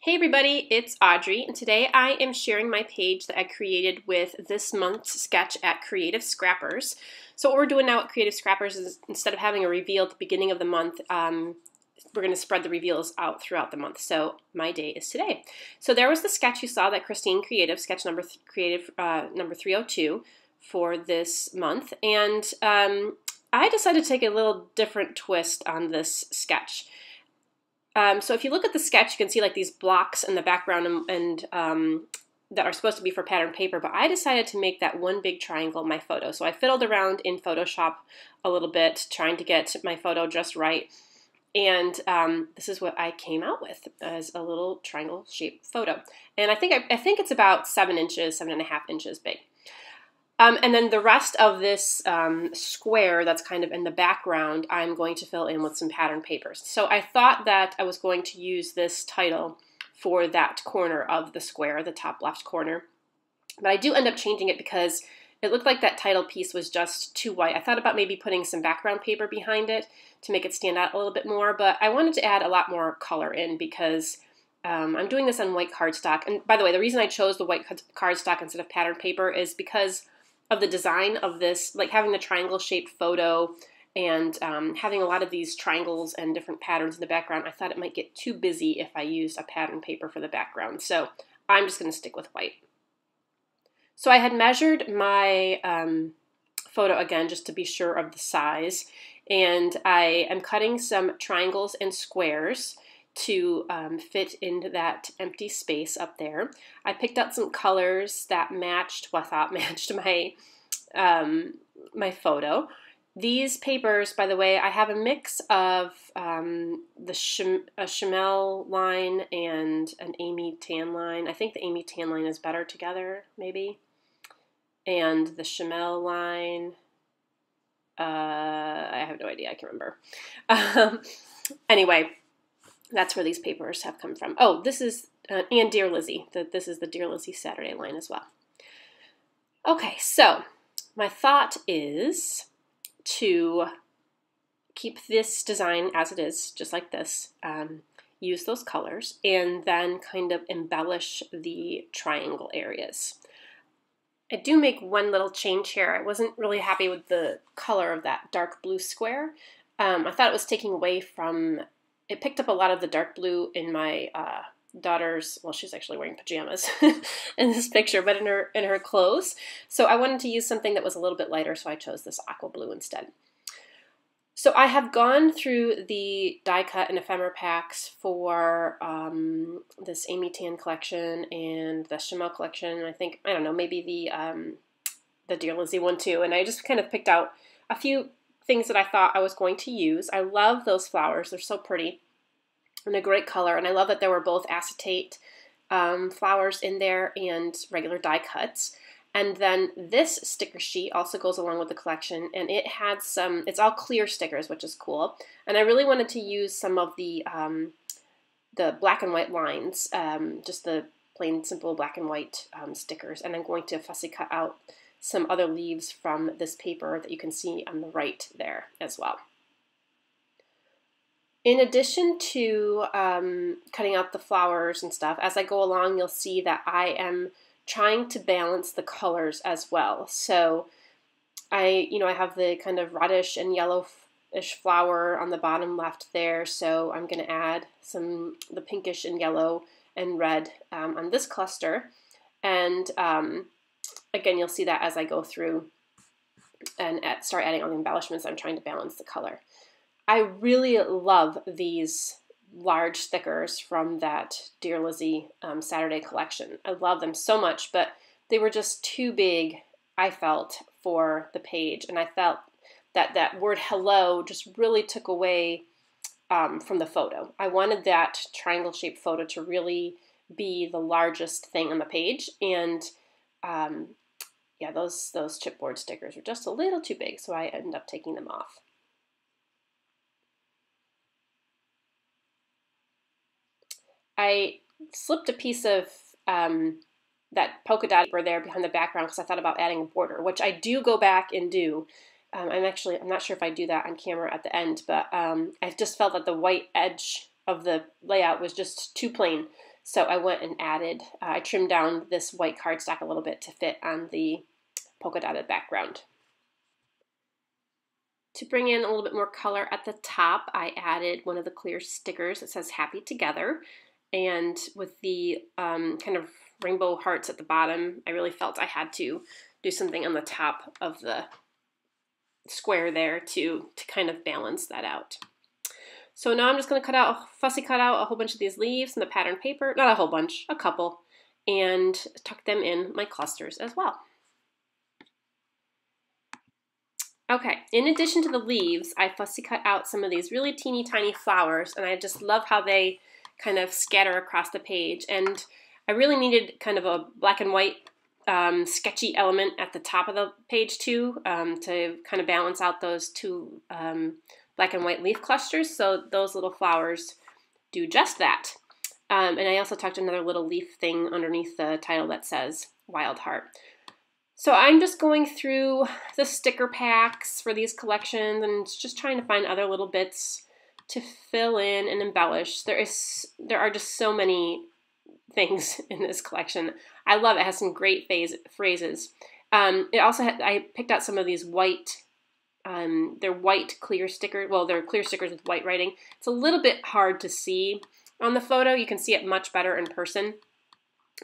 Hey everybody, it's Audrey, and today I am sharing my page that I created with this month's sketch at Creative Scrappers. So what we're doing now at Creative Scrappers is instead of having a reveal at the beginning of the month, we're going to spread the reveals out throughout the month. So my day is today. So there was the sketch you saw that Christine created, sketch number 302 for this month, and I decided to take a little different twist on this sketch. So if you look at the sketch, you can see like these blocks in the background and that are supposed to be for pattern paper, but I decided to make that one big triangle my photo. So I fiddled around in Photoshop a little bit, trying to get my photo just right. And this is what I came out with as a little triangle-shaped photo. And I think it's about 7 inches, 7.5 inches big. And then the rest of this square that's kind of in the background, I'm going to fill in with some pattern papers. So I thought that I was going to use this title for that corner of the square, the top left corner. But I do end up changing it because it looked like that title piece was just too white. I thought about maybe putting some background paper behind it to make it stand out a little bit more, but I wanted to add a lot more color in because I'm doing this on white cardstock. And by the way, the reason I chose the white cardstock instead of pattern paper is because of the design of this, like having the triangle-shaped photo and having a lot of these triangles and different patterns in the background. I thought it might get too busy if I used a pattern paper for the background, so I'm just going to stick with white. So I had measured my photo again just to be sure of the size, and I am cutting some triangles and squares to fit into that empty space up there. I picked out some colors that matched, well, I thought matched my my photo. These papers, by the way, I have a mix of a Chamel line and an Amy Tan line. I think the Amy Tan line is better together, maybe. And the Chamel line, I have no idea, I can't remember. Anyway, that's where these papers have come from. Oh, this is, and Dear Lizzie. This is the Dear Lizzie Saturday line as well. Okay, so my thought is to keep this design as it is, just like this, use those colors, and then kind of embellish the triangle areas. I do make one little change here. I wasn't really happy with the color of that dark blue square. I thought it was taking away from, it picked up a lot of the dark blue in my daughter's, well, she's actually wearing pajamas in this picture, but in her clothes. So I wanted to use something that was a little bit lighter, so I chose this aqua blue instead. So I have gone through the die cut and ephemera packs for this Amy Tan collection and the Chamel collection. I think, I don't know, maybe the Dear Lizzie one too. And I just kind of picked out a few things that I thought I was going to use. I love those flowers. They're so pretty and a great color. And I love that there were both acetate flowers in there and regular die cuts. And then this sticker sheet also goes along with the collection, and it had some, it's all clear stickers, which is cool. And I really wanted to use some of the black and white lines, just the plain simple black and white stickers. And I'm going to fussy cut out some other leaves from this paper that you can see on the right there as well. In addition to cutting out the flowers and stuff, as I go along, you'll see that I am trying to balance the colors as well. So I have the kind of reddish and yellowish flower on the bottom left there, so I'm going to add the pinkish and yellow and red on this cluster. And again, you'll see that as I go through and start adding all the embellishments, I'm trying to balance the color. I really love these large stickers from that Dear Lizzie Saturday collection. I love them so much, but they were just too big, I felt, for the page. And I felt that that word hello just really took away from the photo. I wanted that triangle-shaped photo to really be the largest thing on the page. And yeah, those chipboard stickers were just a little too big, so I ended up taking them off. I slipped a piece of that polka dot paper there behind the background because I thought about adding a border, which I do go back and do. I'm not sure if I do that on camera at the end, but I just felt that the white edge of the layout was just too plain. So I went and added, I trimmed down this white cardstock a little bit to fit on the polka dotted background. To bring in a little bit more color at the top, I added one of the clear stickers that says Happy Together. And with the kind of rainbow hearts at the bottom, I really felt I had to do something on the top of the square there to kind of balance that out. So now I'm just going to fussy cut out a whole bunch of these leaves in the pattern paper, not a whole bunch, a couple, and tuck them in my clusters as well. Okay, in addition to the leaves, I fussy cut out some of these really teeny tiny flowers, and I just love how they kind of scatter across the page. And I really needed kind of a black and white sketchy element at the top of the page too, to kind of balance out those two black and white leaf clusters. So those little flowers do just that. And I also tucked another little leaf thing underneath the title that says Wild Heart. So I'm just going through the sticker packs for these collections and just trying to find other little bits to fill in and embellish. There are just so many things in this collection. I love it. It has some great phrases. It also I picked out some of these white, they're white clear stickers. Well, they're clear stickers with white writing. It's a little bit hard to see on the photo. You can see it much better in person.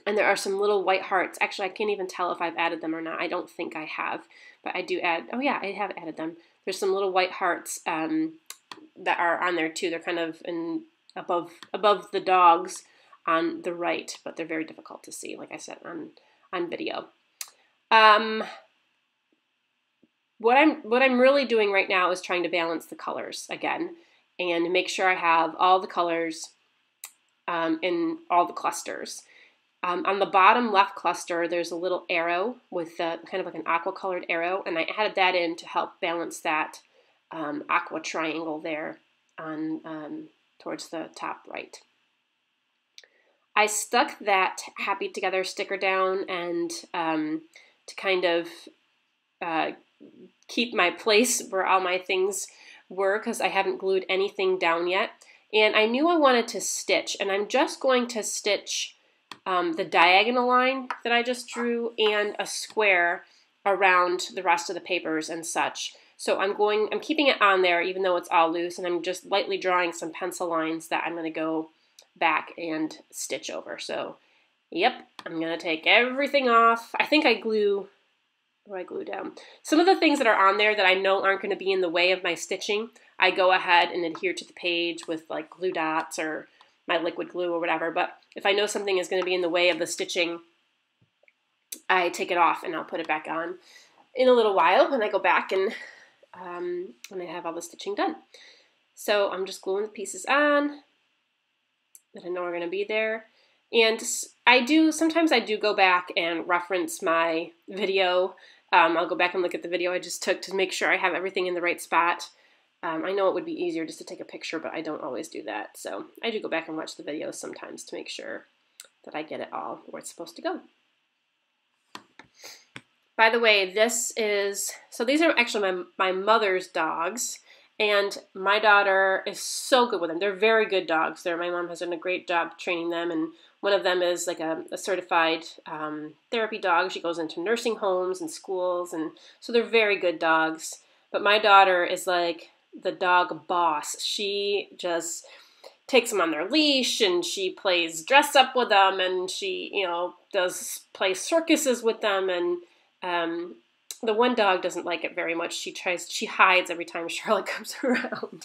And there are some little white hearts. Actually, I can't even tell if I've added them or not. I don't think I have, but I do add, oh yeah, I have added them. There's some little white hearts that are on there too. They're kind of above the dogs on the right, but they're very difficult to see, like I said, on video. What I'm really doing right now is trying to balance the colors again and make sure I have all the colors in all the clusters. On the bottom left cluster, there's a little arrow with kind of like an aqua colored arrow, and I added that in to help balance that aqua triangle there on towards the top right. I stuck that Happy Together sticker down and to kind of keep my place where all my things were, because I haven't glued anything down yet. And I knew I wanted to stitch, and I'm just going to stitch the diagonal line that I just drew and a square around the rest of the papers and such. So I'm keeping it on there even though it's all loose, and I'm just lightly drawing some pencil lines that I'm going to go back and stitch over. So yep, I'm going to take everything off. I think I glue down. Some of the things that are on there that I know aren't going to be in the way of my stitching, I go ahead and adhere to the page with like glue dots or my liquid glue or whatever. But if I know something is going to be in the way of the stitching, I take it off and I'll put it back on in a little while when I go back and when I have all the stitching done. So I'm just gluing the pieces on that I know are going to be there. And sometimes I do go back and reference my video. I'll go back and look at the video I just took to make sure I have everything in the right spot. I know it would be easier just to take a picture, but I don't always do that. So I do go back and watch the videos sometimes to make sure that I get it all where it's supposed to go. By the way, these are actually my mother's dogs, and my daughter is so good with them. They're very good dogs. My mom has done a great job training them, and one of them is like a certified therapy dog. She goes into nursing homes and schools, and so they're very good dogs. But my daughter is like the dog boss. She just takes them on their leash, and she plays dress up with them, and she, plays circuses with them, and the one dog doesn't like it very much. She hides every time Charlotte comes around.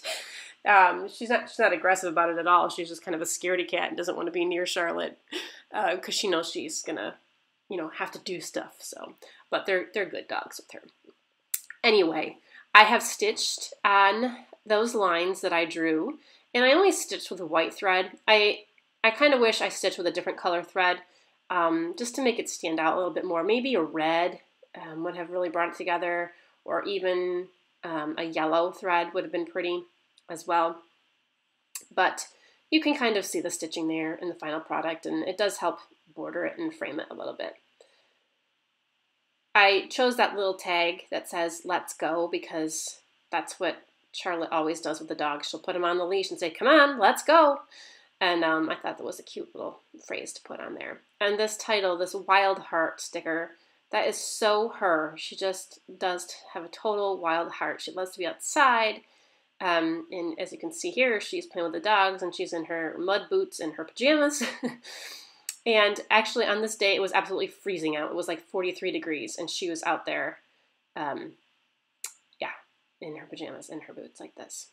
She's not aggressive about it at all. She's just kind of a scaredy cat and doesn't want to be near Charlotte because she knows she's gonna, have to do stuff. So, but they're good dogs with her. Anyway, I have stitched on those lines that I drew, and I only stitched with a white thread. I kind of wish I stitched with a different color thread, just to make it stand out a little bit more. Maybe a red would have really brought it together, or even a yellow thread would have been pretty as well. But you can kind of see the stitching there in the final product, and it does help border it and frame it a little bit. I chose that little tag that says "Let's go" because that's what Charlotte always does with the dogs. She'll put them on the leash and say, "Come on, let's go." And I thought that was a cute little phrase to put on there. And this title, this wild heart sticker, that is so her. She just does have a total wild heart. She loves to be outside. And as you can see here, she's playing with the dogs and she's in her mud boots and her pajamas. And actually on this day, it was absolutely freezing out. It was like 43 degrees and she was out there, in her pajamas and her boots like this.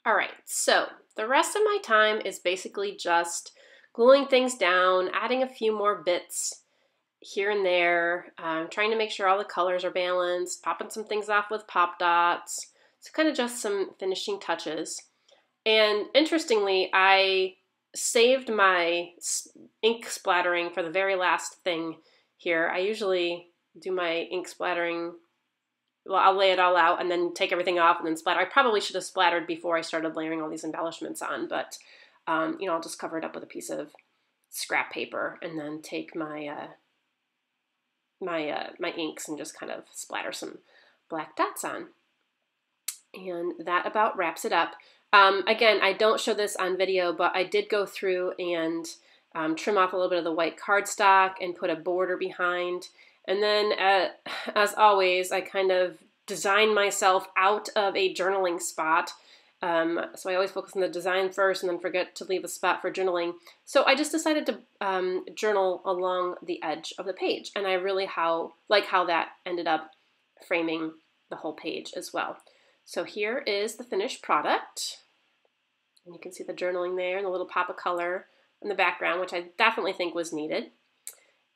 All right, so the rest of my time is basically just gluing things down, adding a few more bits here and there, trying to make sure all the colors are balanced, popping some things off with pop dots. It's kind of just some finishing touches. And interestingly, I saved my ink splattering for the very last thing here. I usually do my ink splattering, well, I'll lay it all out and then take everything off and then splatter. I probably should have splattered before I started layering all these embellishments on, but I'll just cover it up with a piece of scrap paper and then take my my inks and just kind of splatter some black dots on. And that about wraps it up. Again, I don't show this on video, but I did go through and trim off a little bit of the white cardstock and put a border behind. And then, as always, I kind of design myself out of a journaling spot. So I always focus on the design first and then forget to leave a spot for journaling. So I just decided to journal along the edge of the page. And I really like how that ended up framing the whole page as well. So here is the finished product. And you can see the journaling there and a little pop of color in the background, which I definitely think was needed.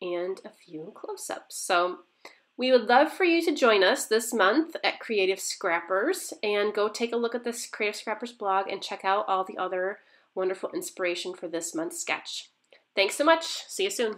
And a few close-ups. So we would love for you to join us this month at Creative Scrappers and go take a look at this Creative Scrappers blog and check out all the other wonderful inspiration for this month's sketch. Thanks so much. See you soon.